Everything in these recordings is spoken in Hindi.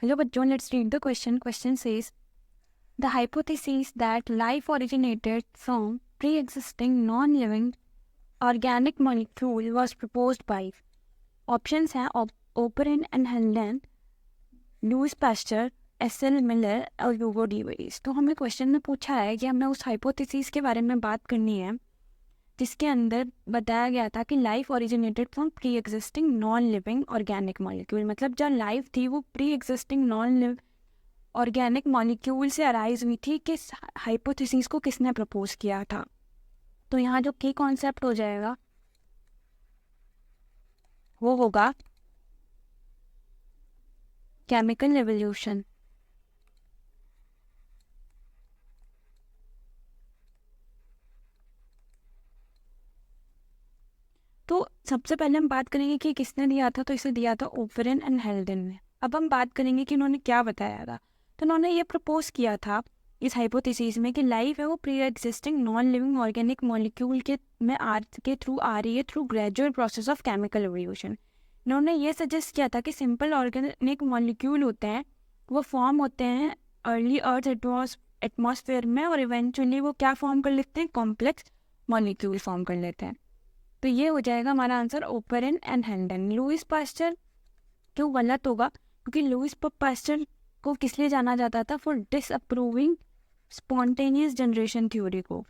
Hello, bachon, let's read the question. Question says, the hypothesis that life originated from pre-existing non-living organic molecule was proposed by options हैं Oparin and Haldane, Louis Pasteur, S L. Miller और ह्यूगो डी वेरिस। तो हमें क्वेश्चन में पूछा है कि हमें उस हाइपोथेसिस के बारे में बात करनी है जिसके अंदर बताया गया था कि life originated from pre existing non living organic molecule. मतलब जो लाइफ थी वो pre existing non live organic molecule से अराइज हुई थी। किस हाइपोथेसिस को किसने प्रपोज किया था? तो यहाँ जो की कॉन्सेप्ट हो जाएगा वो होगा केमिकल रेवोल्यूशन। तो सबसे पहले हम बात करेंगे कि किसने दिया था। तो इसे दिया था ओपरेन एंड हेल्डन ने। अब हम बात करेंगे कि इन्होंने क्या बताया था। तो इन्होंने ये प्रपोज किया था इस हाइपोथेसिस में कि लाइफ है वो pre existing non living organic molecule के थ्रू आ रही है through gradual process of chemical evolution. इन्होंने ये सजेस्ट किया था कि सिंपल ऑर्गेनिक मॉलिक्यूल होते हैं वो फॉर्म होते हैं अर्ली अर्थ एटमॉस्फेयर में और इवेंचुअली वो क्या फॉर्म कर लेते हैं, कॉम्प्लेक्स मॉलिक्यूल फॉर्म कर लेते हैं। तो ये हो जाएगा हमारा answer Oparin and Haldane. Louis Pasteur क्यों गलत होगा? क्योंकि लुईस पास्चर को किस लिए जाना जाता था? For disapproving spontaneous generation theory को।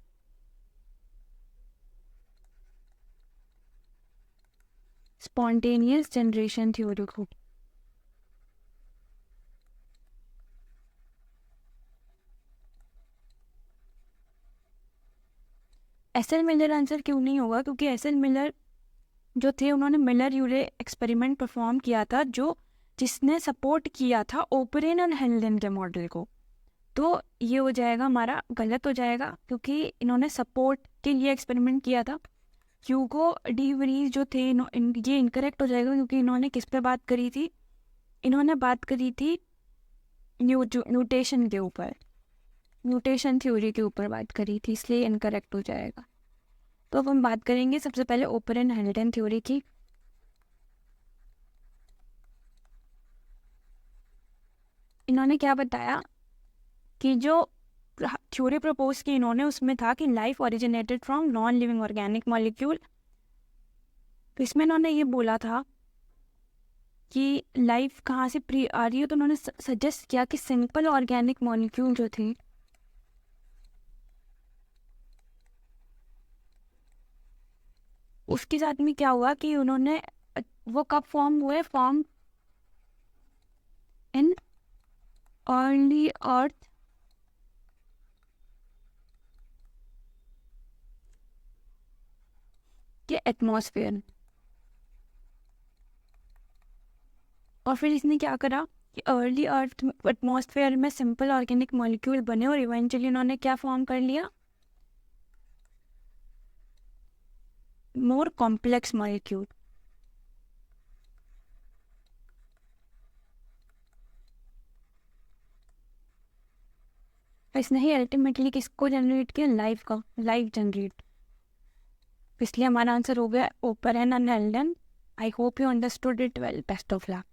स्पॉन्टेनियस जनरेशन थ्योरी को एस.एल. मिलर आंसर क्यों नहीं होगा? क्योंकि एस.एल. मिलर जो थे उन्होंने मिलर यूले एक्सपेरिमेंट परफॉर्म किया था जिसने सपोर्ट किया था ओपरेन और हेल्डन के मॉडल को। तो ये हो जाएगा हमारा गलत हो जाएगा क्योंकि इन्होंने सपोर्ट के लिए एक्सपेरिमेंट किया था। ह्यूगो डी वेरिस जो थे ये इनकरेक्ट हो जाएगा क्योंकि इन्होंने किस पे बात करी थी? इन्होंने बात करी थी म्यूटेशन के ऊपर, म्यूटेशन थ्योरी के ऊपर बात करी थी, इसलिए इनकरेक्ट हो जाएगा। तो अब हम बात करेंगे सबसे पहले ओपरेन हेल्डन थ्योरी की। इन्होंने क्या बताया कि जो थ्योरी प्रपोज की इन्होंने उसमें था कि life originated from non living organic molecule. तो इसमें इन्होंने ये बोला था कि लाइफ कहाँ से प्री आ रही है। तो उन्होंने सजेस्ट किया कि सिंपल ऑर्गेनिक मॉलिक्यूल जो थे उसके साथ में क्या हुआ कि उन्होंने वो कब फॉर्म हुए, फॉर्म इन अर्ली अर्थ के एटमॉस्फेयर। और फिर इसने क्या करा कि अर्ली अर्थ एटमॉस्फेयर में सिंपल ऑर्गेनिक मॉलिक्यूल बने और इवेंचुअली उन्होंने क्या फॉर्म कर लिया, मोर कॉम्प्लेक्स मॉलिक्यूल। इसने ही अल्टीमेटली किसको जनरेट किया? लाइफ का, लाइफ जनरेट। इसलिए हमारा आंसर हो गया Oparin and Haldane. I hope you understood it well. Best of luck.